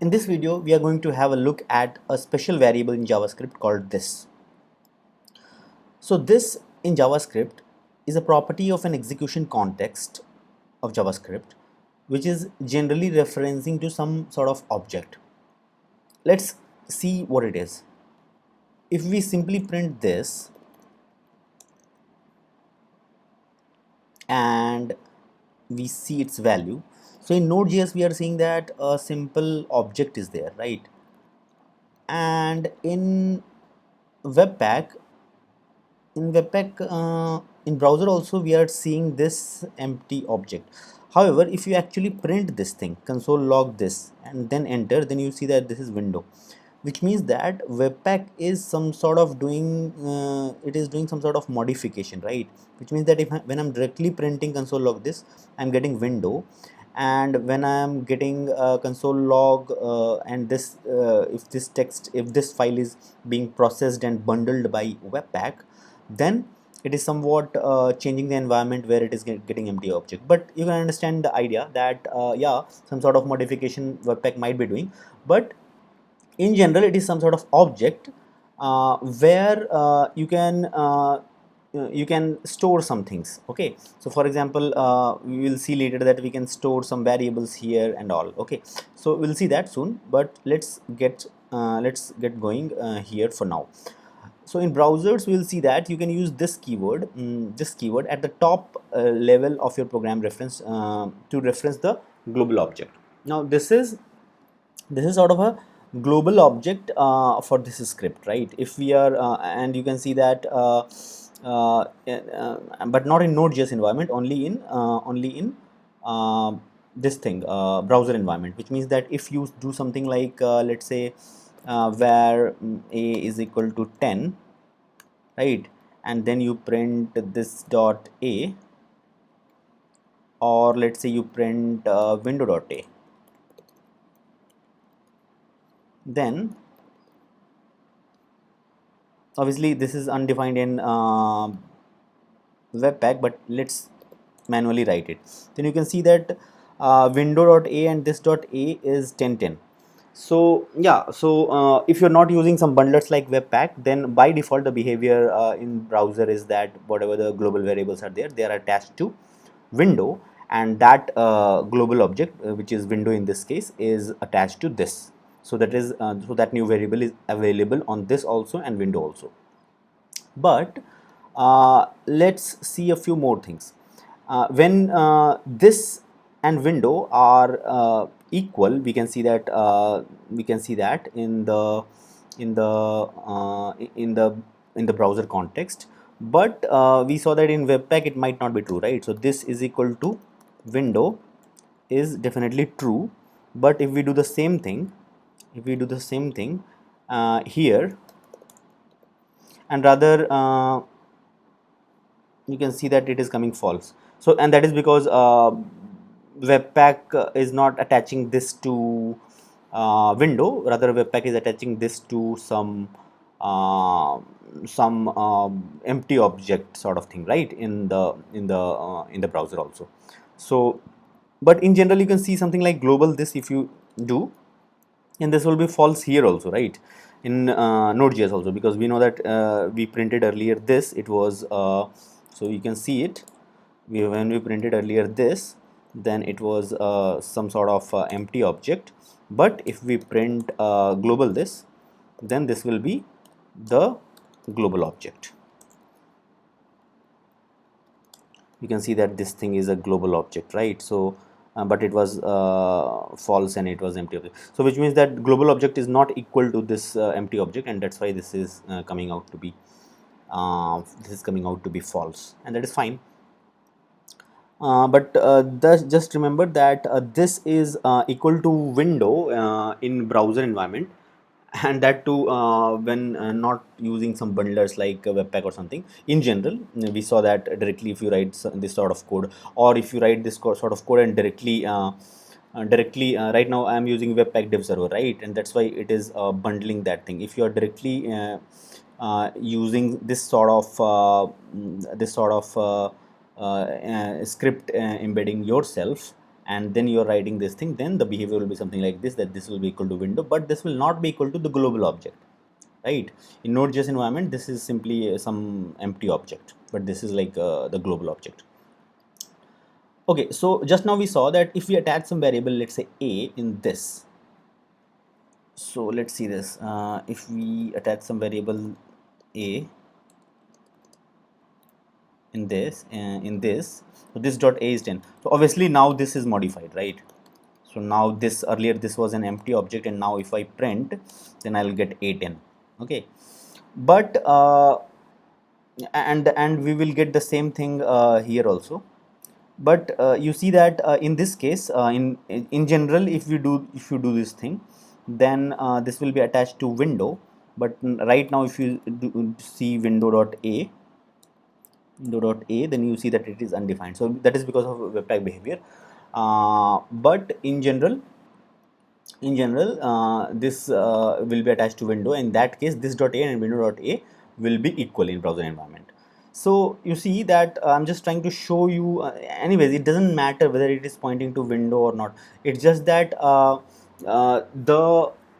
In this video, we are going to have a look at a special variable in JavaScript called this. So this in JavaScript is a property of an execution context of JavaScript, which is generally referencing to some sort of object. Let's see what it is. If we simply print this and we see its value, so in Node.js we are seeing that a simple object is there, right? And in Webpack, in browser also we are seeing this empty object. However, if you actually print this thing, console log this and then enter, then you see that this is window, which means that Webpack is some sort of doing it is doing some sort of modification, right? Which means that when I'm directly printing console log this, I'm getting window, and when I'm getting console log and this if this file is being processed and bundled by Webpack, then it is somewhat changing the environment where it is getting empty object. But you can understand the idea that yeah, some sort of modification Webpack might be doing, but in general it is some sort of object where you can store some things. Okay, so for example, we will see later that we can store some variables here and all. Okay, so we'll see that soon, but let's get going here for now. So in browsers we will see that you can use this keyword, at the top level of your program reference to reference the global object. Now this is sort of a global object for this script, right? If we are and you can see that but not in Node.js environment, only in uh, this thing, browser environment, which means that if you do something like let's say where a is equal to 10, right, and then you print this dot a, or let's say you print window dot a, then obviously this is undefined in Webpack, but let's manually write it. Then you can see that window.a and this dot a is 1010. So yeah, so if you're not using some bundlers like Webpack, then by default the behavior in browser is that whatever the global variables are there, they are attached to window, and that global object, which is window in this case, is attached to this. So that is so that new variable is available on this also and window also. But let's see a few more things. When this and window are equal, we can see that in the in the in the browser context. But we saw that in Webpack it might not be true, right? So this is equal to window is definitely true. But if we do the same thing, here, and rather you can see that it is coming false. So, and that is because Webpack is not attaching this to window, rather Webpack is attaching this to some empty object sort of thing, right, in the browser also. So but in general you can see something like global this if you do, and this will be false here also, right, in Node.js also, because we know that we printed earlier this, it was so you can see it, when we printed earlier this, then it was some sort of empty object. But if we print global this, then this will be the global object. You can see that this thing is a global object, right? So but it was false and it was empty object. So which means that global object is not equal to this empty object, and that's why this is coming out to be false, and that is fine. But just remember that this is equal to window in browser environment, and that too when not using some bundlers like Webpack or something. In general, we saw that directly if you write this sort of code, or if you write this sort of code and directly right now I am using Webpack dev server, right, and that's why it is bundling that thing. If you are directly using this sort of script embedding yourself, and then you're writing this thing, then the behavior will be something like this, that this will be equal to window, but this will not be equal to the global object, right? In Node.js environment, this is simply some empty object, but this is like the global object. Okay, so just now we saw that if we attach some variable, let's say a in this, so let's see this, if we attach some variable a in this, so this dot a is 10, so obviously now this is modified, right? So now this, earlier this was an empty object, and now if I print, then I'll get a10. Okay, but and we will get the same thing here also, but you see that in this case, in general, if you do this thing, then this will be attached to window, but right now if you see window.a, then you see that it is undefined, so that is because of webpack behavior. But in general, this will be attached to window. In that case, this dot a and window dot a will be equal in browser environment. So you see that I'm just trying to show you, anyways, it doesn't matter whether it is pointing to window or not. It's just that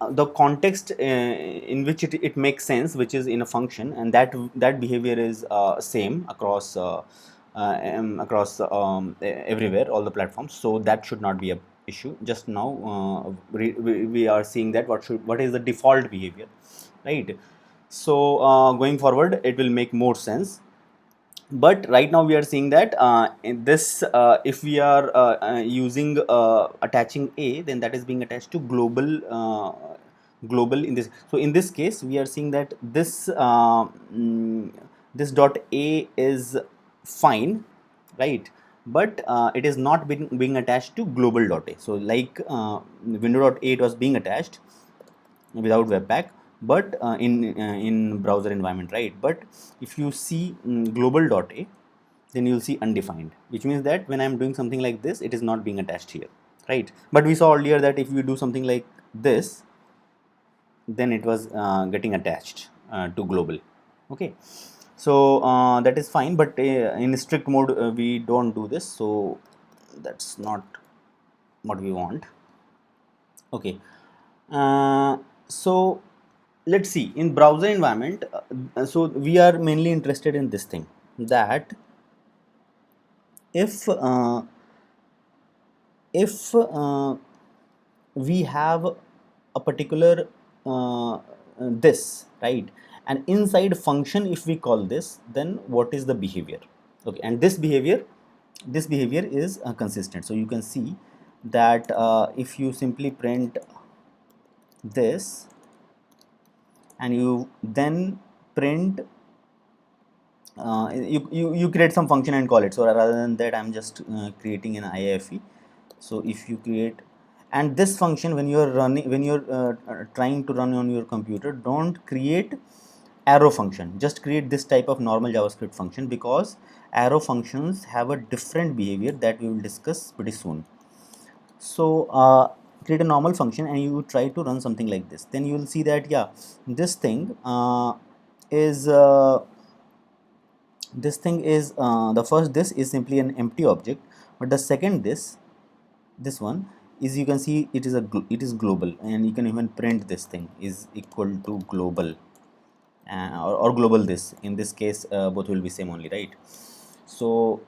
the context in which it makes sense, which is in a function, and that behavior is same across everywhere, all the platforms, so that should not be a issue. Just now we are seeing that what is the default behavior, right? So going forward it will make more sense, but right now we are seeing that in this, if we are using attaching a, then that is being attached to global in this. So in this case we are seeing that this this dot a is fine, right? But it is not being attached to global dot a. So like window dot a, it was being attached without webpack, but in browser environment, right? But if you see global dot a, then you'll see undefined, which means that when I'm doing something like this, it is not being attached here, right? But we saw earlier that if you do something like this, then it was getting attached to global. Okay, so that is fine, but in strict mode we don't do this, so that's not what we want. Okay, so let's see, in browser environment, so we are mainly interested in this thing, that if we have a particular this, right, and inside function if we call this, then what is the behavior? Okay, and this behavior is consistent. So you can see that if you simply print this and you then print you create some function and call it. So rather than that, I'm just creating an IIFE. So if you create, and this function, when you're running, when you're trying to run on your computer, don't create arrow function, just create this type of normal JavaScript function, because arrow functions have a different behavior that we will discuss pretty soon. So create a normal function and you try to run something like this, then you will see that, yeah, this thing is the first this is simply an empty object, but the second this one is, you can see it is global, and you can even print this thing is equal to global, or global this. In this case both will be same only, right? So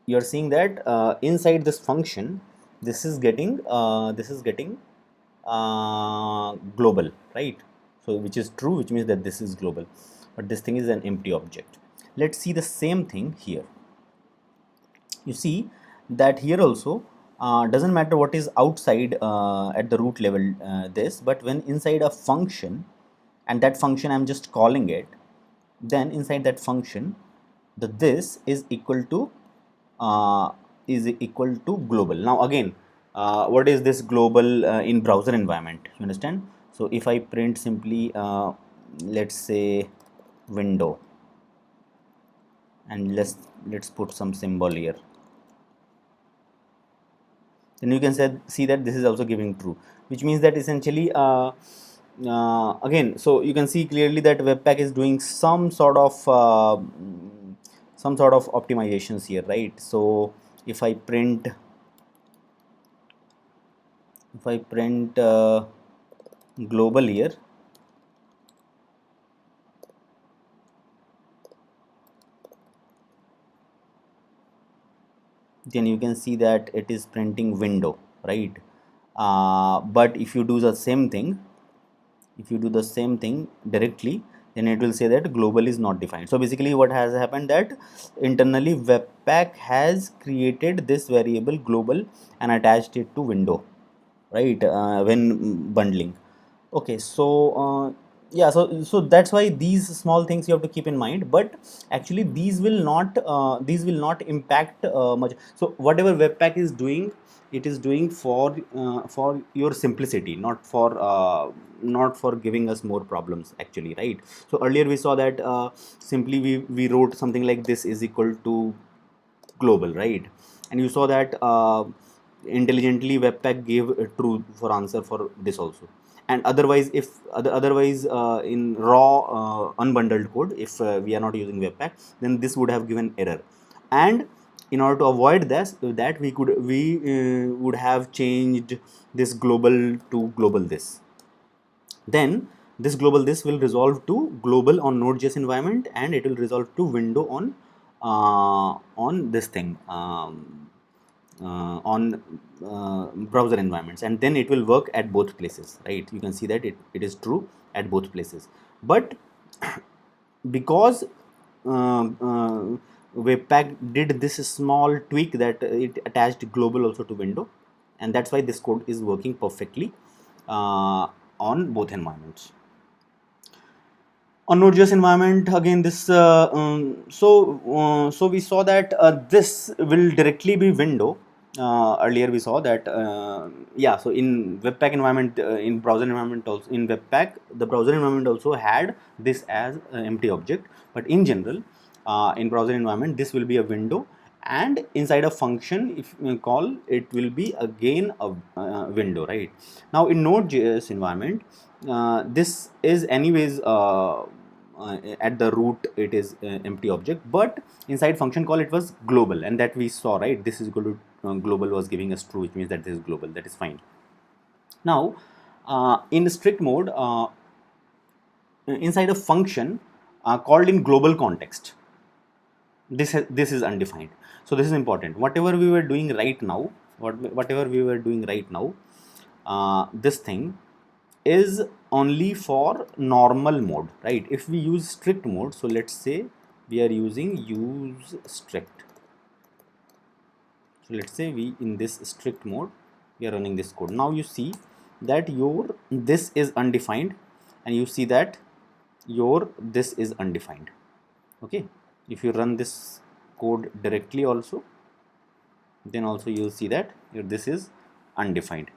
you are seeing that inside this function, this is getting global, right? So which is true, which means that this is global, but this thing is an empty object. Let's see the same thing here. You see that here also doesn't matter what is outside at the root level this, but when inside a function, and that function I'm just calling it, then inside that function the this is equal to global. Now again, what is this global in browser environment, you understand? So if I print simply let's say window, and let's put some symbol here, then you can see that this is also giving true, which means that essentially again, so you can see clearly that webpack is doing some sort of optimizations here, right? So if I print if I print global here, then you can see that it is printing window, right? But if you do the same thing, if you do the same thing directly, then it will say that global is not defined. So basically what has happened, that internally webpack has created this variable global and attached it to window, right, when bundling. Okay, so yeah, so that's why these small things you have to keep in mind, but actually these will not impact much. So whatever webpack is doing, it is doing for your simplicity, not for giving us more problems actually, right? So earlier we saw that simply we wrote something like this is equal to global, right? And you saw that intelligently webpack gave a true for answer for this also. And otherwise, if otherwise in raw unbundled code, if we are not using webpack, then this would have given error. And in order to avoid this, that we would have changed this global to global this. Then this global this will resolve to global on Node.js environment, and it will resolve to window on this thing, on browser environments, and then it will work at both places, right? You can see that it is true at both places. But because webpack did this small tweak, that it attached global also to window, and that's why this code is working perfectly on both environments. On Node.js environment, again this so we saw that this will directly be window. Earlier we saw that yeah, so in webpack environment, in browser environment also, in webpack the browser environment also had this as empty object, but in general in browser environment this will be a window, and inside a function if you call, it will be again a window, right? Now in Node.js environment, this is anyways at the root it is empty object, but inside function call it was global, and that we saw, right? This is equal to global was giving us true, which means that this is global. That is fine. Now in strict mode, inside a function called in global context, this is undefined. So this is important. Whatever we were doing right now, whatever we were doing right now, this thing is only for normal mode, right? If we use strict mode, so let's say we are using use strict. So let's say we in this strict mode we are running this code. Now you see that your this is undefined, and you see that your this is undefined. Okay, if you run this code directly also, then also you'll see that this is undefined.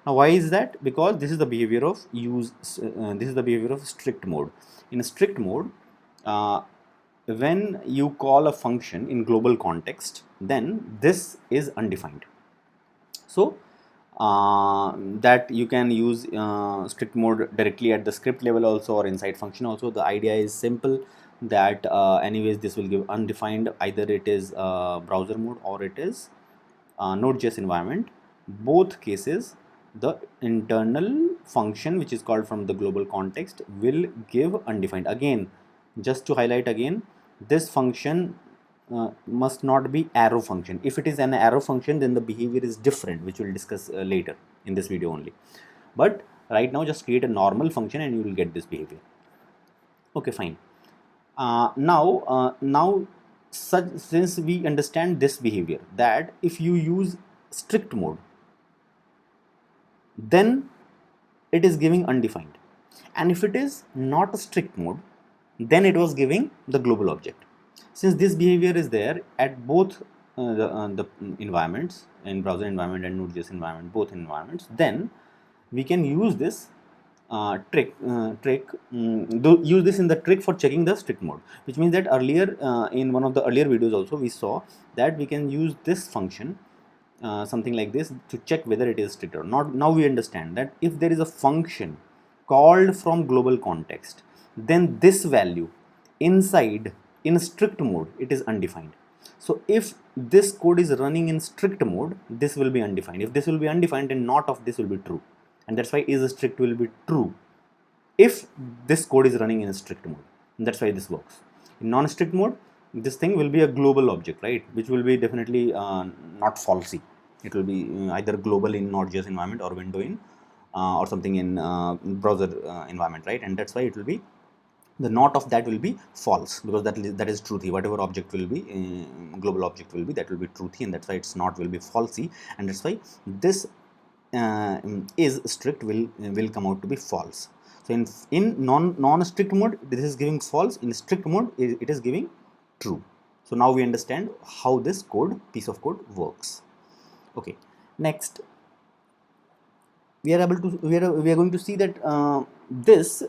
Now why is that? Because this is the behavior of this is the behavior of strict mode. In strict mode, when you call a function in global context, then this is undefined. So that you can use strict mode directly at the script level also, or inside function also. The idea is simple, that anyways this will give undefined, either it is browser mode or it is Node.js environment. Both cases, the internal function which is called from the global context will give undefined. Again, just to highlight again, this function must not be arrow function. If it is an arrow function, then the behavior is different, which we'll discuss later in this video only. But right now just create a normal function and you will get this behavior. Okay, fine. Now since we understand this behavior, that if you use strict mode, then it is giving undefined, and if it is not a strict mode, then it was giving the global object. Since this behavior is there at both the environments, in browser environment and Node.js environment, both environments, then we can use this use this in the trick for checking the strict mode, which means that earlier in one of the earlier videos also we saw that we can use this function, something like this, to check whether it is strict or not. Now we understand that if there is a function called from global context, then this value inside in strict mode it is undefined. So if this code is running in strict mode, this will be undefined. If this will be undefined, then not of this will be true, and that's why is strict will be true if this code is running in strict mode. And that's why this works. In non-strict mode, this thing will be a global object, right, which will be definitely not falsy. It will be either global in Node.js environment or window in or something in browser environment, right? And that's why it will be the not of that will be false, because that is truthy. Whatever object will be global object will be, that will be truthy, and that's why it's not will be falsy, and that's why this is strict will come out to be false. So in non strict mode, this is giving false. In strict mode, it is giving true. So now we understand how this piece of code works. Okay, next we are going to see that this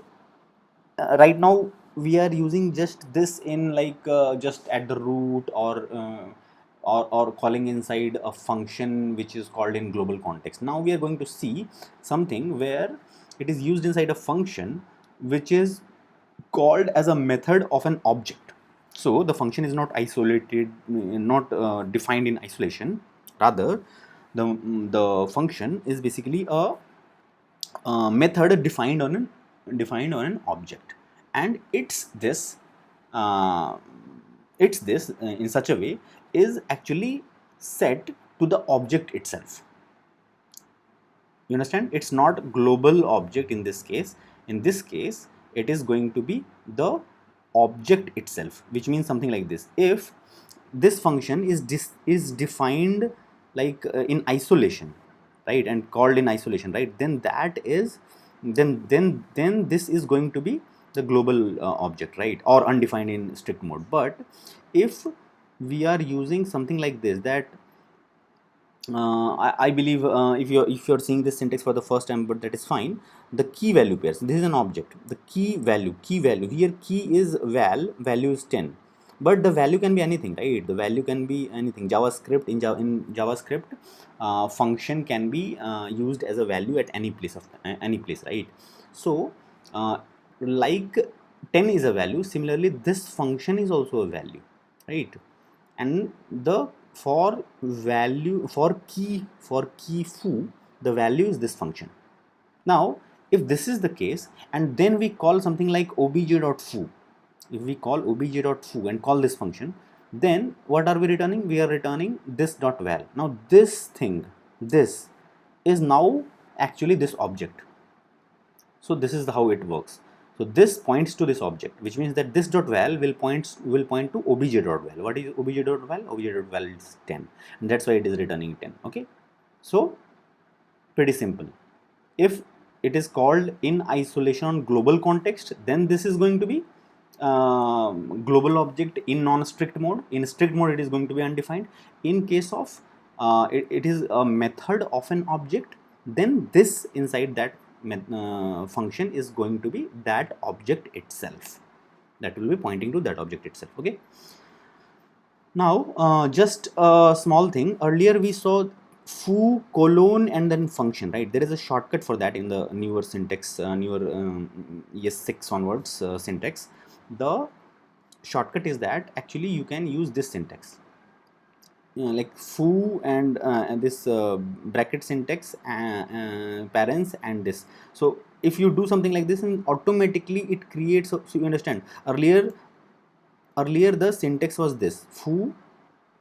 right now we are using just this in like just at the root or calling inside a function which is called in global context. Now we are going to see something where it is used inside a function which is called as a method of an object. So the function is not isolated, not defined in isolation. Rather, the function is basically a method defined on an object, and uh, it's this in such a way is actually set to the object itself. You understand? It's not global object in this case. In this case, it is going to be the object itself, which means something like this. If this function is defined like in isolation, right, and called in isolation, right, then that is then this is going to be the global object, right, or undefined in strict mode. But if we are using something like this, that I believe if you're seeing this syntax for the first time, but that is fine. The key value pairs. This is an object. The key value here. Key is value is 10, but the value can be anything, right? The value can be anything. JavaScript in JavaScript, function can be used as a value at any place right? So like 10 is a value. Similarly, this function is also a value, right? And the for value for key foo, the value is this function. Now if this is the case, and then we call something like obj.foo, if we call obj.foo and call this function, then what are we returning? We are returning this dot val. Now this is now actually this object. So this is how it works. So this points to this object, which means that this dot val will point to obj.val. What is obj.val? Obj.val is 10, and that's why it is returning 10. Okay, so pretty simple. If it is called in isolation on global context, then this is going to be global object in non-strict mode. In strict mode, it is going to be undefined. In case of it is a method of an object, then this inside that function is going to be that object itself, that will be pointing to that object itself. Okay, now just a small thing. Earlier we saw foo colon and then function, right? There is a shortcut for that in the newer syntax, newer ES6 onwards syntax. The shortcut is that actually you can use this syntax, like foo and this bracket syntax, parents and this. So if you do something like this, and automatically it creates, so you understand, earlier the syntax was this foo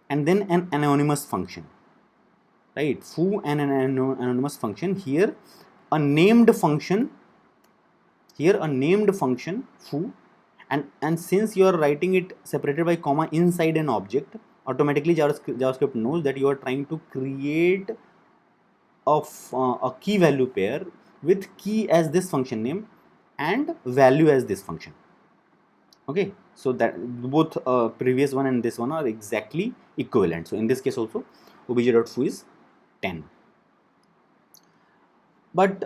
and then an anonymous function, right? Foo and an anonymous function. Here a named function, foo, and since you are writing it separated by comma inside an object, automatically JavaScript knows that you are trying to create a key value pair with key as this function name and value as this function. Okay, so that both previous one and this one are exactly equivalent. So in this case also obj.foo is 10. But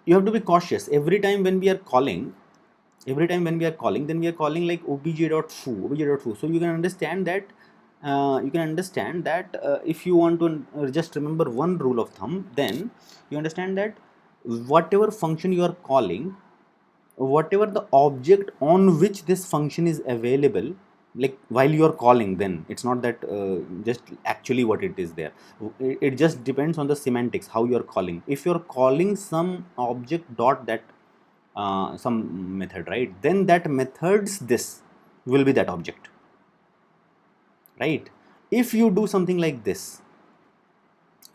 you have to be cautious every time when we are calling. Then we are calling like obj.foo. So you can understand that if you want to just remember one rule of thumb, then you understand that whatever function you are calling, whatever the object on which this function is available, like while you are calling, then it's not that just actually what it is there. It just depends on the semantics, how you are calling. If you're calling some object dot that some method, right, then that methods this will be that object, right? If you do something like this,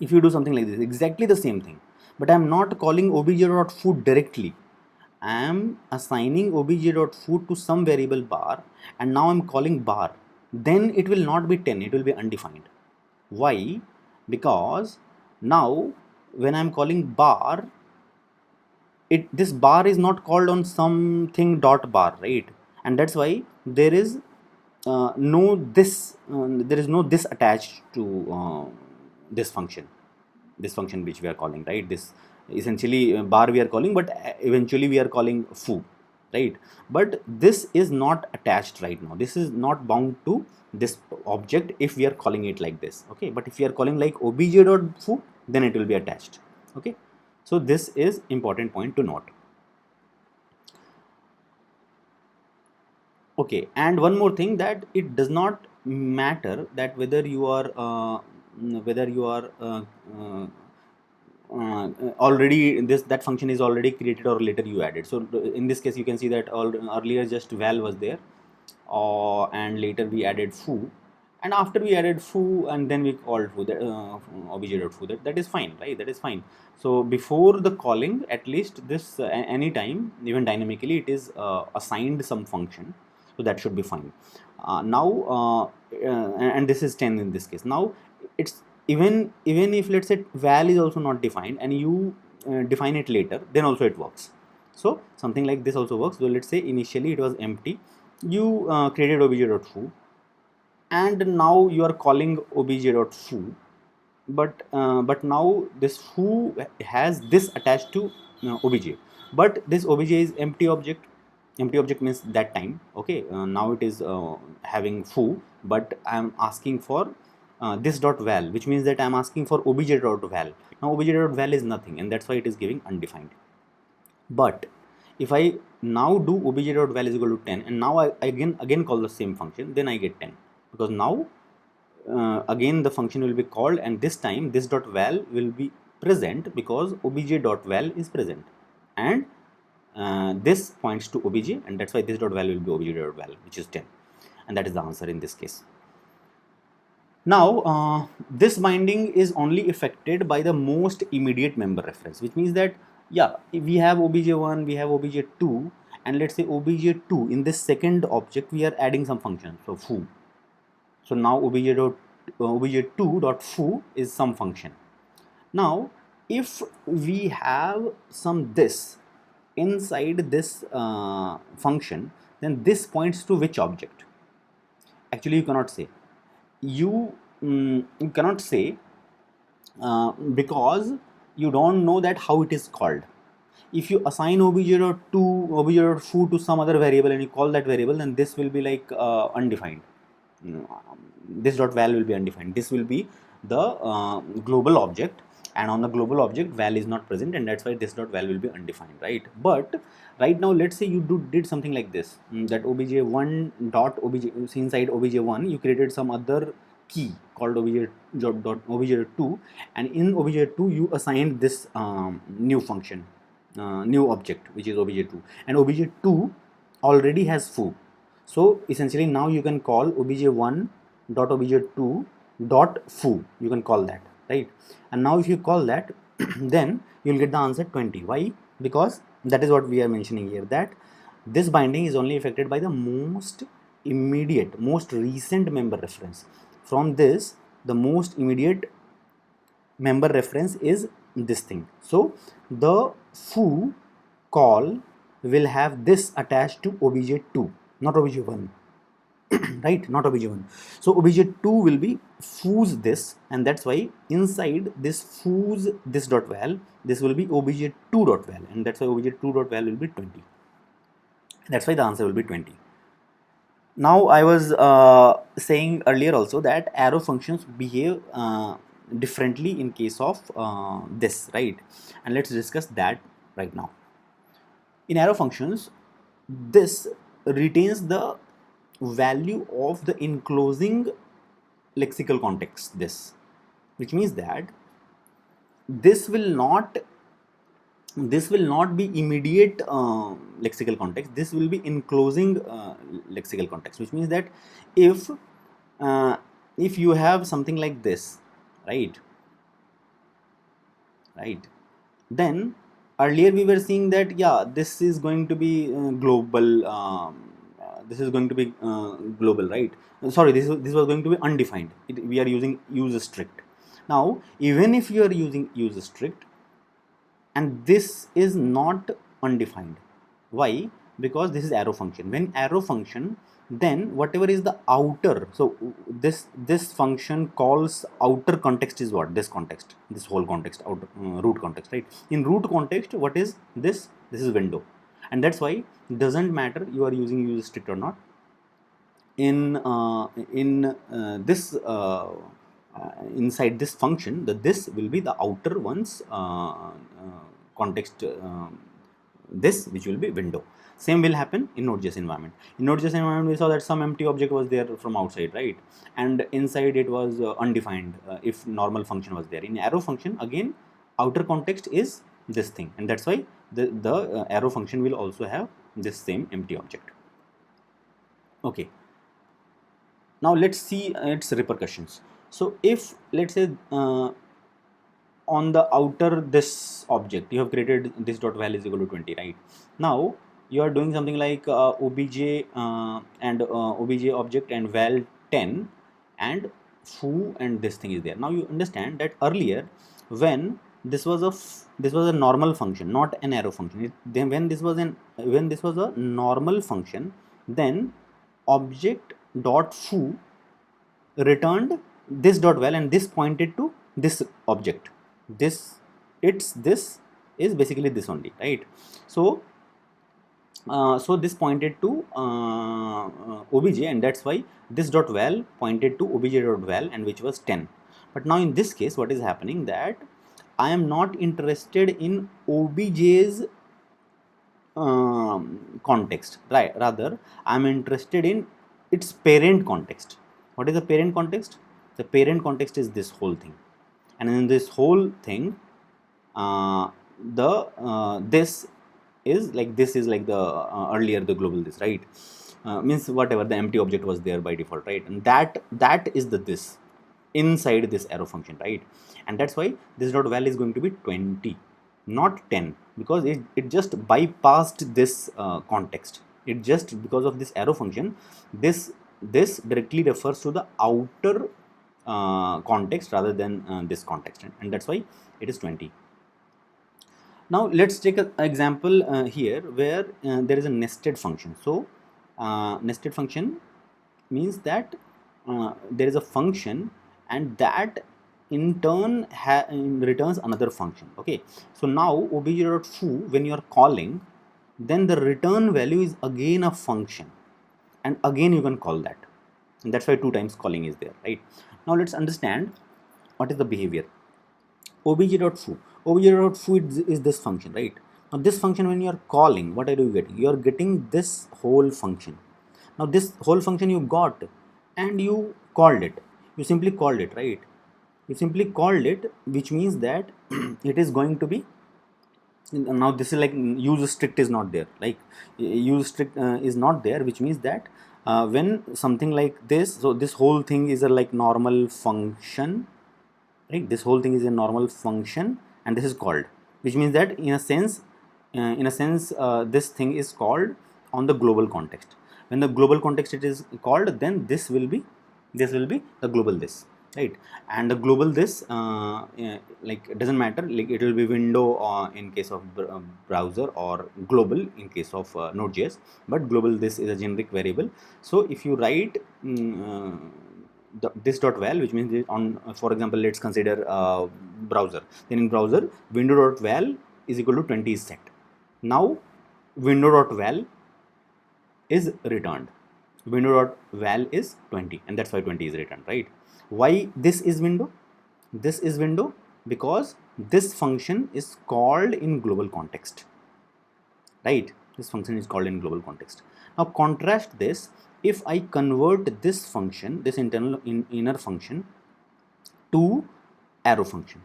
if you do something like this, exactly the same thing, but I'm not calling obj.food directly. I am assigning obj.food to some variable bar, and now I'm calling bar. Then it will not be 10, it will be undefined. Why? Because now when I'm calling bar, this bar is not called on something dot bar, right? And that's why there is there is no this attached to this function, which we are calling, right? This essentially bar we are calling, but eventually we are calling foo, right? But this is not attached right now, this is not bound to this object if we are calling it like this, okay? But if we are calling like obj.foo, then it will be attached, okay? So this is important point to note. Okay, and one more thing, that it does not matter that whether you are already that function is already created or later you added. So in this case you can see that earlier just val was there, and later we added foo, and after we added foo and then we called foo, that obj.foo, that is fine, right? That is fine. So before the calling, at least this anytime, even dynamically, it is assigned some function, so that should be fine. Now and this is 10 in this case. Now it's even if let's say val is also not defined and you define it later, then also it works. So something like this also works. So let's say initially it was empty, you created obj.foo, and now you are calling obj.foo, but now this foo has this attached to obj, but this obj is empty object. Empty object means that time, okay? Now it is having foo, but I am asking for this dot val, which means that I am asking for obj.val. Now obj.val is nothing, and that's why it is giving undefined. But if I now do obj.val is equal to 10, and now I again call the same function, then I get 10, because now again the function will be called, and this time this dot val will be present because obj.val is present, and this points to obj, and that's why this dot val will be obj.val, which is 10, and that is the answer in this case. Now this binding is only affected by the most immediate member reference, which means that yeah, we have obj1, we have obj2, and let's say obj2, in this second object we are adding some function, so foo. So now obj2 dot foo is some function. Now if we have some this inside this function, then this points to which object? Actually you cannot say. You cannot say because you don't know that how it is called. If you assign obj.foo to some other variable and you call that variable, then this will be like undefined. This dot val will be undefined. This will be the global object, and on the global object val is not present, and that's why this dot val will be undefined, right? But right now let's say you did something like this, that obj1 dot obj, inside obj1 you created some other key called obj2, and in obj2 you assigned this new function, new object, which is obj2, and obj2 already has foo. So essentially now you can call obj1 dot obj2 dot foo, you can call that, right? And now if you call that then you'll get the answer 20. Why? Because that is what we are mentioning here, that this binding is only affected by the most immediate, most recent member reference. From this, the most immediate member reference is this thing. So the foo call will have this attached to obj2, not obj1. Right, not obj1. So obj2 will be foo's this, and that's why inside this foo's this dot val, this will be obj2 dot val, and that's why obj2 dot val will be 20. That's why the answer will be 20. Now I was saying earlier also that arrow functions behave differently in case of this, right? And let's discuss that right now. In arrow functions, this retains the value of the enclosing lexical context, this, which means that this will not be immediate lexical context, this will be enclosing lexical context, which means that if uh, if you have something like this, right, then earlier we were seeing that, yeah, this is going to be global, this is going to be global, right? Sorry, this was going to be undefined. We are using use strict. Now even if you are using use strict and this is not undefined, why? Because this is arrow function. When arrow function, then whatever is the outer, so this function calls outer context is what? This context, this whole context, outer root context, right? In root context, what is this? This is window, and that's why it doesn't matter you are using use strict or not. In this inside this function, this will be the outer one's context, this, which will be window. Same will happen in Node.js environment. In Node.js environment, we saw that some empty object was there from outside, right? And inside it was undefined if normal function was there. In arrow function, again, outer context is this thing, and that's why the arrow function will also have this same empty object. Okay. Now let's see its repercussions. So if let's say on the outer this object you have created this dot val is equal to 20, right? Now you are doing something like obj and obj object and val 10 and foo, and this thing is there. Now you understand that earlier when this was a normal function, not an arrow function. Then when this was a normal function, then object dot foo returned this dot val, and this pointed to this object. This is basically this only, right? So so this pointed to obj, and that's why this dot val pointed to obj dot val, and which was 10. But now in this case, what is happening, that I am not interested in obj's context, right? Rather, I am interested in its parent context. What is the parent context? The parent context is this whole thing, and in this whole thing, the this is like the earlier the global this, right? Means whatever the empty object was there by default, right? And that is the this inside this arrow function, right? And that's why this dot val is going to be 20, not 10, because it just bypassed this context. It just, because of this arrow function, this directly refers to the outer context rather than this context, and that's why it is 20. Now let's take an example here where there is a nested function. So nested function means that there is a function, and that in turn returns another function. Okay, so now obj.foo, when you are calling, then the return value is again a function, and again you can call that, and that's why 2 times calling is there, right? Now let's understand what is the behavior. obj.foo is this function, right? Now this function, when you are calling, what are you getting? You are getting this whole function. Now this whole function you got, and you called it, you simply called it, right? You simply called it, which means that it is going to be, now this is like use strict is not there, like use strict is not there, which means that when something like this, so this whole thing is a like normal function, right? This whole thing is a normal function, and this is called, which means that in a sense this thing is called on the global context. When the global context it is called, then this will be the global this, right? And the global this like it doesn't matter, like it will be window in case of browser, or global in case of Node.js, but global this is a generic variable. So if you write this dot val, which means on for example, let's consider browser, then in browser window dot val is equal to 20 is set. Now window dot val is returned, window dot val is 20, and that's why 20 is returned, right? Why this is window? This is window because this function is called in global context, right? This function is called in global context. Now contrast this if I convert this function, this inner function, to arrow function.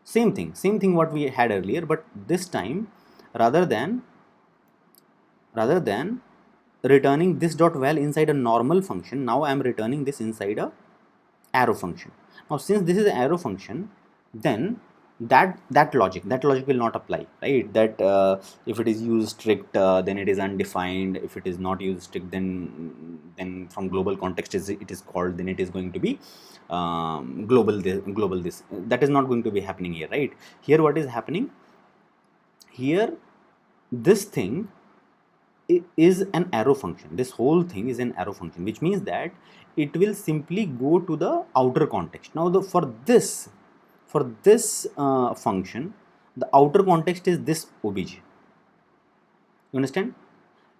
Same thing what we had earlier, but this time rather than returning this dot val inside a normal function, now I am returning this inside a arrow function. Now since this is an arrow function, then that logic will not apply, right? That if it is used strict, then it is undefined. If it is not used strict, then from global context it is called, then it is going to be global this. That is not going to be happening here, right? Here what is happening here, this thing is an arrow function. This whole thing is an arrow function, which means that it will simply go to the outer context. Now for this function, the outer context is this obj. You understand?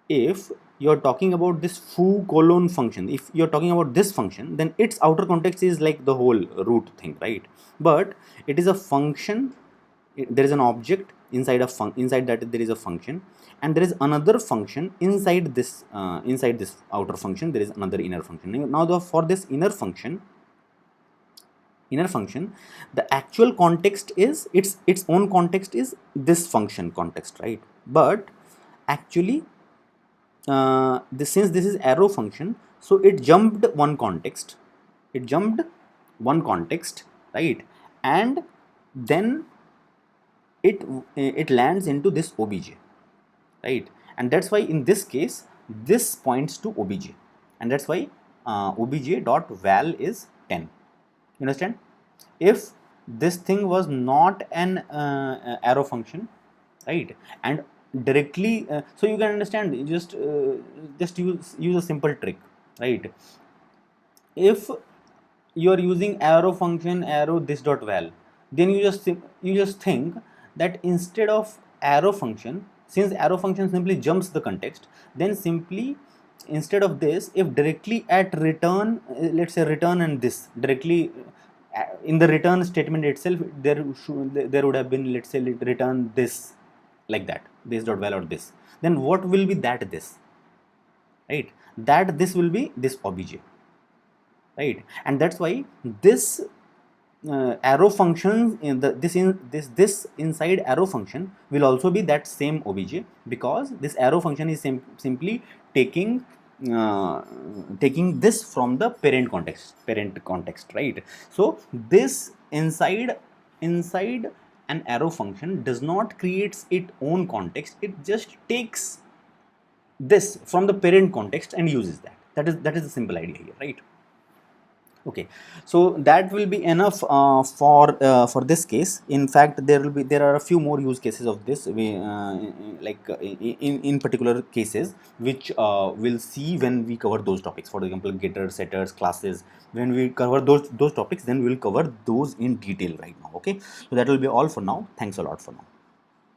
If you are talking about this foo colon function, if you are talking about this function, then its outer context is like the whole root thing, right? But it is a function. There is an object inside inside that there is a function, and there is another function inside this outer function. There is another inner function. Now for this inner function, the actual context is its own context is this function context, right? But actually since this is arrow function, so it jumped one context, right? And then it lands into this obj, right? And that's why in this case this points to obj, and that's why obj dot val is 10. You understand? If this thing was not an arrow function, right, and directly so you can understand, just use a simple trick, right? If you are using arrow function, arrow this dot val, then you just think that instead of arrow function, since arrow function simply jumps the context, then simply instead of this, if directly at return, let's say return and this directly in the return statement itself, there would have been, let's say, return this, like that, this dot val or this, then what will be that this, right? That this will be this obj, right? And that's why this arrow function in this inside arrow function will also be that same obj, because this arrow function is simply taking this from the parent context, right? So this inside an arrow function does not creates its own context, it just takes this from the parent context and uses that. That is the simple idea here, right? Okay, so that will be enough for this case. In fact, there are a few more use cases of this, in particular cases, which we'll see when we cover those topics. For example, getters, setters, classes. When we cover those topics, then we will cover those in detail right now. Okay, so that will be all for now. Thanks a lot for now.